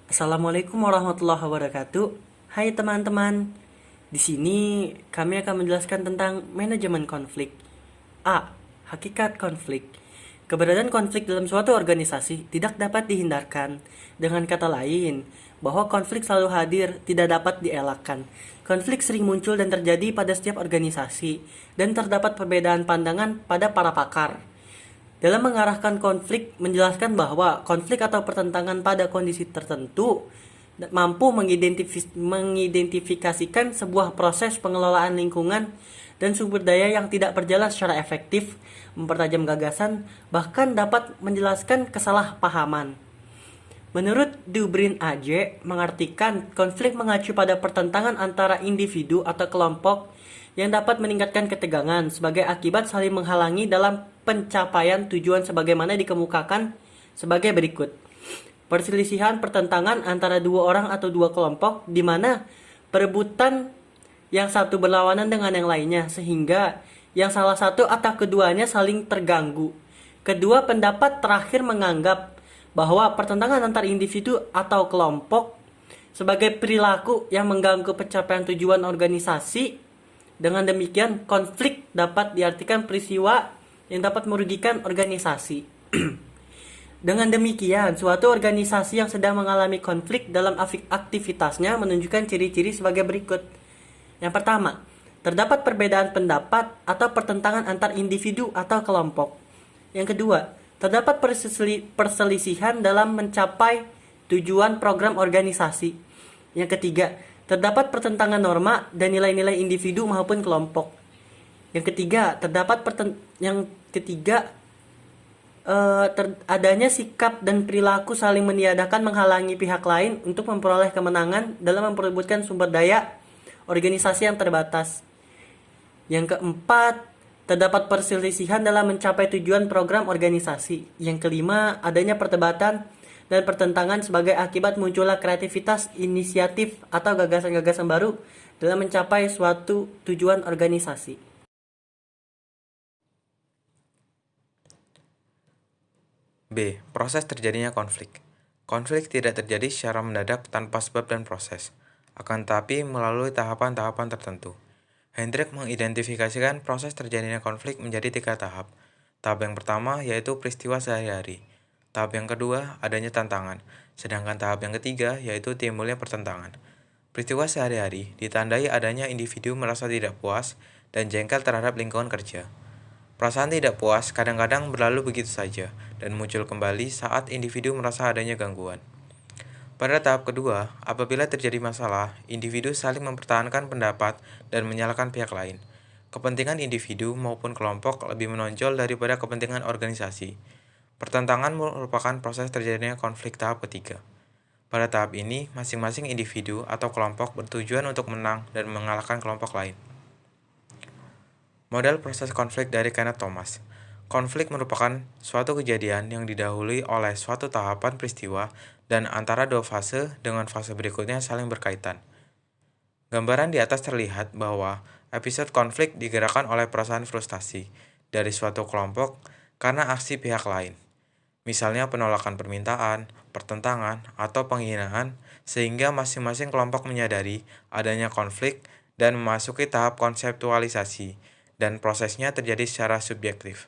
Assalamualaikum warahmatullahi wabarakatuh. Hai teman-teman. Di sini kami akan menjelaskan tentang manajemen konflik. A. Hakikat konflik. Keberadaan konflik dalam suatu organisasi tidak dapat dihindarkan. Dengan kata lain, bahwa konflik selalu hadir, tidak dapat dielakkan. Konflik sering muncul dan terjadi pada setiap organisasi, dan terdapat perbedaan pandangan pada para pakar. Dalam mengarahkan konflik, menjelaskan bahwa konflik atau pertentangan pada kondisi tertentu mampu mengidentifikasikan sebuah proses pengelolaan lingkungan dan sumber daya yang tidak berjalan secara efektif, mempertajam gagasan, bahkan dapat menjelaskan kesalahpahaman. Menurut Dubrin AJ, mengartikan konflik mengacu pada pertentangan antara individu atau kelompok yang dapat meningkatkan ketegangan sebagai akibat saling menghalangi dalam pencapaian tujuan sebagaimana dikemukakan sebagai berikut. Perselisihan pertentangan antara dua orang atau dua kelompok di mana perebutan yang satu berlawanan dengan yang lainnya sehingga yang salah satu atau keduanya saling terganggu. Kedua pendapat terakhir menganggap bahwa pertentangan antar individu atau kelompok sebagai perilaku yang mengganggu pencapaian tujuan organisasi. Dengan demikian, konflik dapat diartikan peristiwa yang dapat merugikan organisasi. Dengan demikian, suatu organisasi yang sedang mengalami konflik dalam aktivitasnya menunjukkan ciri-ciri sebagai berikut. Yang pertama, terdapat perbedaan pendapat atau pertentangan antar individu atau kelompok. Yang kedua, terdapat perselisihan dalam mencapai tujuan program organisasi. Yang ketiga, terdapat pertentangan norma dan nilai-nilai individu maupun kelompok. Yang ketiga, adanya sikap dan perilaku saling meniadakan menghalangi pihak lain untuk memperoleh kemenangan dalam memperebutkan sumber daya organisasi yang terbatas. Yang keempat, terdapat perselisihan dalam mencapai tujuan program organisasi. Yang kelima, adanya perdebatan dan pertentangan sebagai akibat munculnya kreativitas, inisiatif, atau gagasan-gagasan baru dalam mencapai suatu tujuan organisasi. B. Proses terjadinya konflik. Konflik tidak terjadi secara mendadak tanpa sebab dan proses, akan tetapi melalui tahapan-tahapan tertentu. Hendrik mengidentifikasikan proses terjadinya konflik menjadi 3 tahap. Tahap yang pertama yaitu peristiwa sehari-hari. Tahap yang kedua adanya tantangan, sedangkan tahap yang ketiga yaitu timbulnya pertentangan. Peristiwa sehari-hari ditandai adanya individu merasa tidak puas dan jengkel terhadap lingkungan kerja. Perasaan tidak puas kadang-kadang berlalu begitu saja dan muncul kembali saat individu merasa adanya gangguan. Pada tahap kedua, apabila terjadi masalah, individu saling mempertahankan pendapat dan menyalahkan pihak lain. Kepentingan individu maupun kelompok lebih menonjol daripada kepentingan organisasi. Pertentangan merupakan proses terjadinya konflik tahap ketiga. Pada tahap ini, masing-masing individu atau kelompok bertujuan untuk menang dan mengalahkan kelompok lain. Model proses konflik dari Kenneth Thomas. Konflik merupakan suatu kejadian yang didahului oleh suatu tahapan peristiwa dan antara dua fase dengan fase berikutnya saling berkaitan. Gambaran di atas terlihat bahwa episode konflik digerakkan oleh perasaan frustasi dari suatu kelompok karena aksi pihak lain. Misalnya penolakan permintaan, pertentangan, atau penghinaan, sehingga masing-masing kelompok menyadari adanya konflik dan memasuki tahap konseptualisasi, dan prosesnya terjadi secara subjektif.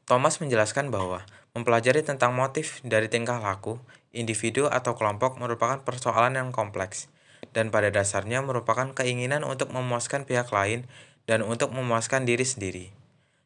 Thomas menjelaskan bahwa mempelajari tentang motif dari tingkah laku, individu atau kelompok merupakan persoalan yang kompleks, dan pada dasarnya merupakan keinginan untuk memuaskan pihak lain dan untuk memuaskan diri sendiri.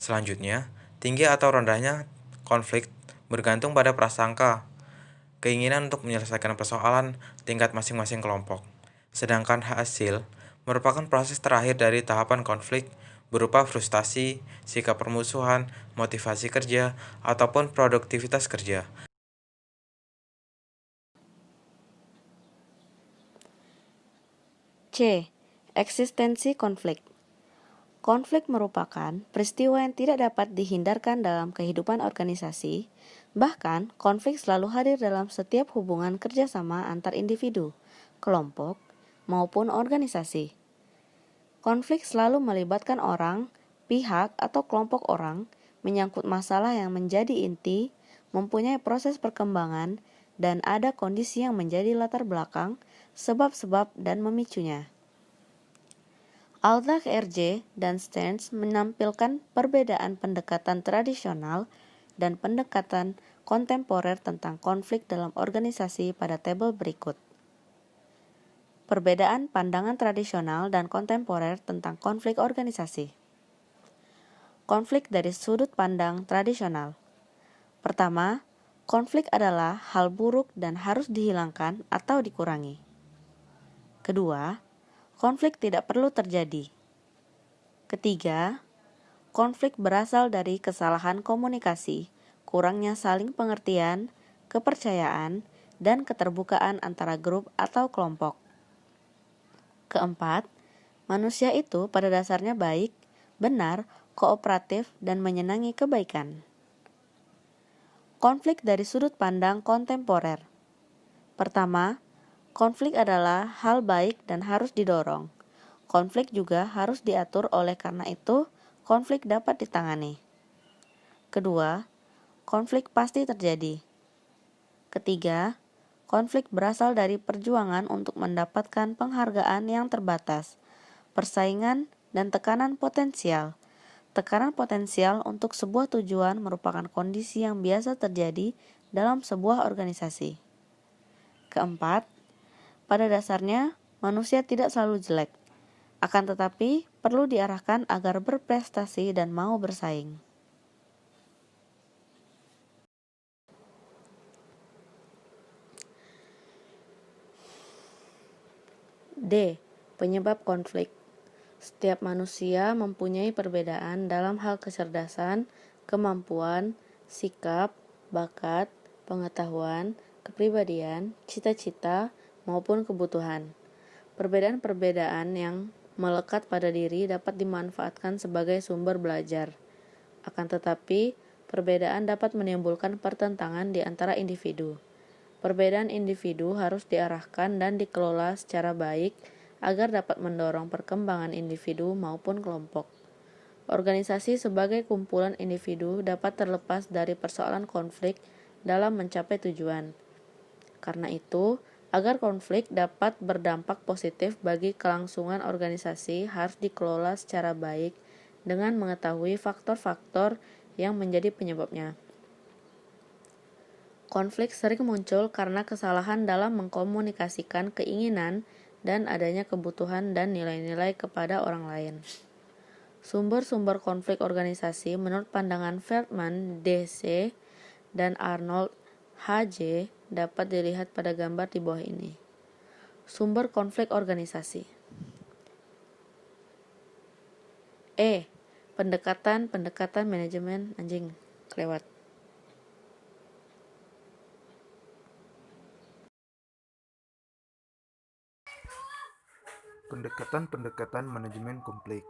Selanjutnya, tinggi atau rendahnya konflik bergantung pada prasangka, keinginan untuk menyelesaikan persoalan tingkat masing-masing kelompok. Sedangkan hasil merupakan proses terakhir dari tahapan konflik berupa frustasi, sikap permusuhan, motivasi kerja, ataupun produktivitas kerja. C. Eksistensi konflik. Konflik merupakan peristiwa yang tidak dapat dihindarkan dalam kehidupan organisasi. Bahkan, konflik selalu hadir dalam setiap hubungan kerjasama antar individu, kelompok, maupun organisasi. Konflik selalu melibatkan orang, pihak, atau kelompok orang, menyangkut masalah yang menjadi inti, mempunyai proses perkembangan, dan ada kondisi yang menjadi latar belakang, sebab-sebab, dan memicunya. Aldach, R.J., dan Stearns menampilkan perbedaan pendekatan tradisional dan pendekatan kontemporer tentang konflik dalam organisasi pada tabel berikut. Perbedaan pandangan tradisional dan kontemporer tentang konflik organisasi. Konflik dari sudut pandang tradisional. Pertama, konflik adalah hal buruk dan harus dihilangkan atau dikurangi. Kedua, konflik tidak perlu terjadi. Ketiga, konflik berasal dari kesalahan komunikasi, kurangnya saling pengertian, kepercayaan, dan keterbukaan antara grup atau kelompok. Keempat, manusia itu pada dasarnya baik, benar, kooperatif, dan menyenangi kebaikan. Konflik dari sudut pandang kontemporer. Pertama, konflik adalah hal baik dan harus didorong. Konflik juga harus diatur, oleh karena itu, konflik dapat ditangani. Kedua, konflik pasti terjadi. Ketiga, konflik berasal dari perjuangan untuk mendapatkan penghargaan yang terbatas, persaingan, dan tekanan potensial. Tekanan potensial untuk sebuah tujuan merupakan kondisi yang biasa terjadi dalam sebuah organisasi. Keempat, pada dasarnya manusia tidak selalu jelek, akan tetapi perlu diarahkan agar berprestasi dan mau bersaing. D. Penyebab konflik. Setiap manusia mempunyai perbedaan dalam hal kecerdasan, kemampuan, sikap, bakat, pengetahuan, kepribadian, cita-cita, maupun kebutuhan. Perbedaan-perbedaan yang melekat pada diri dapat dimanfaatkan sebagai sumber belajar. Akan tetapi, perbedaan dapat menimbulkan pertentangan di antara individu. Perbedaan individu harus diarahkan dan dikelola secara baik agar dapat mendorong perkembangan individu maupun kelompok. Organisasi sebagai kumpulan individu dapat terlepas dari persoalan konflik dalam mencapai tujuan. Karena itu, agar konflik dapat berdampak positif bagi kelangsungan organisasi harus dikelola secara baik dengan mengetahui faktor-faktor yang menjadi penyebabnya. Konflik sering muncul karena kesalahan dalam mengkomunikasikan keinginan dan adanya kebutuhan dan nilai-nilai kepada orang lain. Sumber-sumber konflik organisasi menurut pandangan Feldman, D.C., dan Arnold, H.J., dapat dilihat pada gambar di bawah ini. Sumber konflik organisasi. E. Pendekatan manajemen kelewat. Pendekatan manajemen konflik.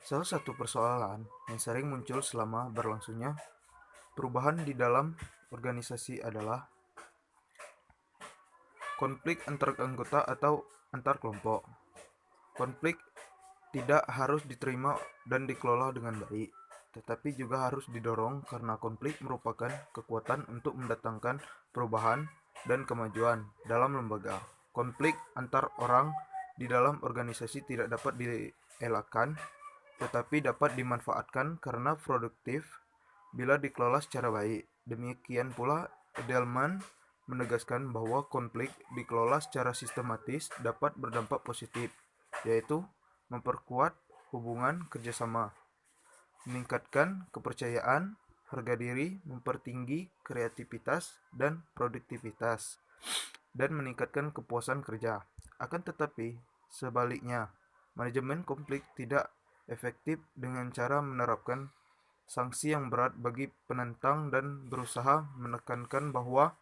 Salah satu persoalan yang sering muncul selama berlangsungnya perubahan di dalam organisasi adalah konflik antar anggota atau antar kelompok. Konflik tidak harus diterima dan dikelola dengan baik, tetapi juga harus didorong karena konflik merupakan kekuatan untuk mendatangkan perubahan dan kemajuan dalam lembaga. Konflik antar orang di dalam organisasi tidak dapat dielakkan, tetapi dapat dimanfaatkan karena produktif bila dikelola secara baik. Demikian pula, Edelman menegaskan bahwa konflik dikelola secara sistematis dapat berdampak positif, yaitu memperkuat hubungan kerjasama, meningkatkan kepercayaan, harga diri, mempertinggi kreativitas dan produktivitas, dan meningkatkan kepuasan kerja. Akan tetapi, sebaliknya, manajemen konflik tidak efektif dengan cara menerapkan sanksi yang berat bagi penentang dan berusaha menekankan bahwa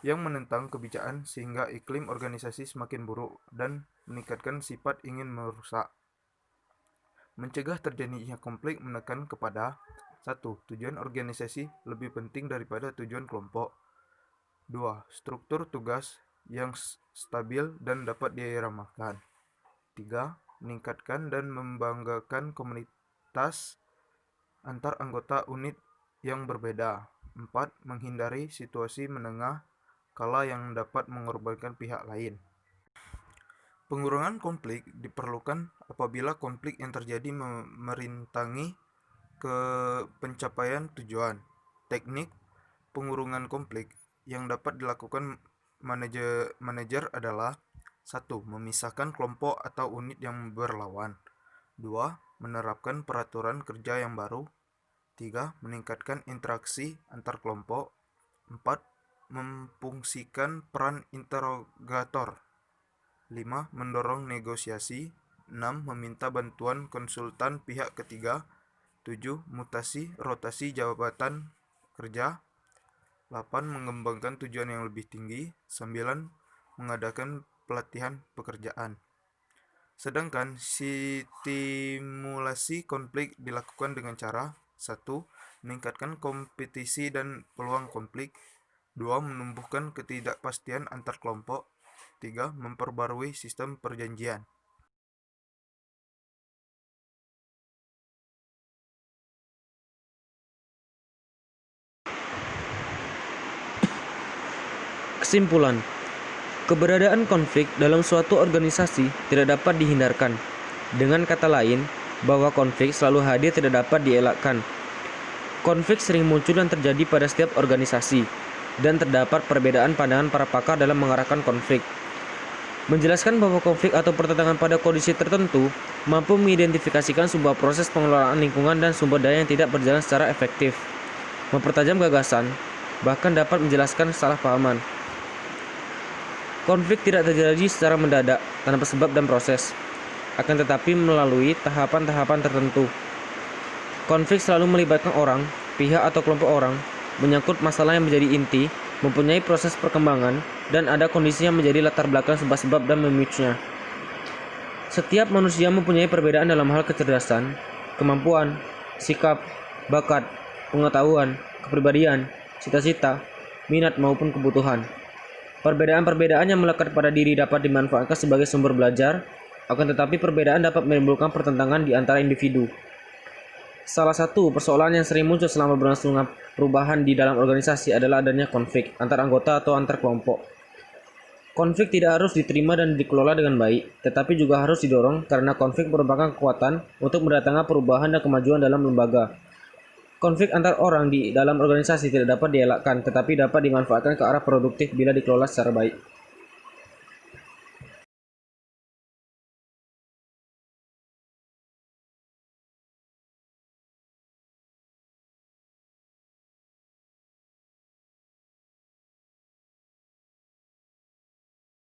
yang menentang kebijakan sehingga iklim organisasi semakin buruk dan meningkatkan sifat ingin merusak. Mencegah terjadinya konflik menekan kepada 1. Tujuan organisasi lebih penting daripada tujuan kelompok. 2. Struktur tugas yang stabil dan dapat diramalkan. 3. Meningkatkan dan membanggakan komunitas antar anggota unit yang berbeda. 4. Menghindari situasi menengah kala yang dapat mengorbankan pihak lain. Pengurangan konflik diperlukan apabila konflik yang terjadi merintangi ke pencapaian tujuan. Teknik pengurangan konflik yang dapat dilakukan manajer adalah: 1. Memisahkan kelompok atau unit yang berlawan. 2. Menerapkan peraturan kerja yang baru. 3. Meningkatkan interaksi antar kelompok. 4. Memfungsikan peran interrogator. 5. Mendorong negosiasi. 6. Meminta bantuan konsultan pihak ketiga. 7. Mutasi rotasi jabatan kerja. 8. Mengembangkan tujuan yang lebih tinggi. 9. Mengadakan pelatihan pekerjaan. Sedangkan stimulasi konflik dilakukan dengan cara: 1. Meningkatkan kompetisi dan peluang konflik. 2. Menumbuhkan ketidakpastian antar kelompok. 3. Memperbarui sistem perjanjian. Kesimpulan, keberadaan konflik dalam suatu organisasi tidak dapat dihindarkan. Dengan kata lain, bahwa konflik selalu hadir tidak dapat dielakkan. Konflik sering muncul dan terjadi pada setiap organisasi, dan terdapat perbedaan pandangan para pakar dalam mengarahkan konflik. Menjelaskan bahwa konflik atau pertentangan pada kondisi tertentu mampu mengidentifikasikan sebuah proses pengelolaan lingkungan dan sumber daya yang tidak berjalan secara efektif, mempertajam gagasan, bahkan dapat menjelaskan kesalahpahaman. Konflik tidak terjadi secara mendadak tanpa sebab dan proses, akan tetapi melalui tahapan-tahapan tertentu. Konflik selalu melibatkan orang, pihak atau kelompok orang, menyangkut masalah yang menjadi inti, mempunyai proses perkembangan, dan ada kondisi yang menjadi latar belakang sebab-sebab dan memicunya. Setiap manusia mempunyai perbedaan dalam hal kecerdasan, kemampuan, sikap, bakat, pengetahuan, kepribadian, cita-cita, minat maupun kebutuhan. Perbedaan-perbedaan yang melekat pada diri dapat dimanfaatkan sebagai sumber belajar, akan tetapi perbedaan dapat menimbulkan pertentangan di antara individu. Salah satu persoalan yang sering muncul selama berlangsungnya perubahan di dalam organisasi adalah adanya konflik antar anggota atau antar kelompok. Konflik tidak harus diterima dan dikelola dengan baik, tetapi juga harus didorong karena konflik merupakan kekuatan untuk mendatangkan perubahan dan kemajuan dalam lembaga. Konflik antar orang di dalam organisasi tidak dapat dielakkan, tetapi dapat dimanfaatkan ke arah produktif bila dikelola secara baik.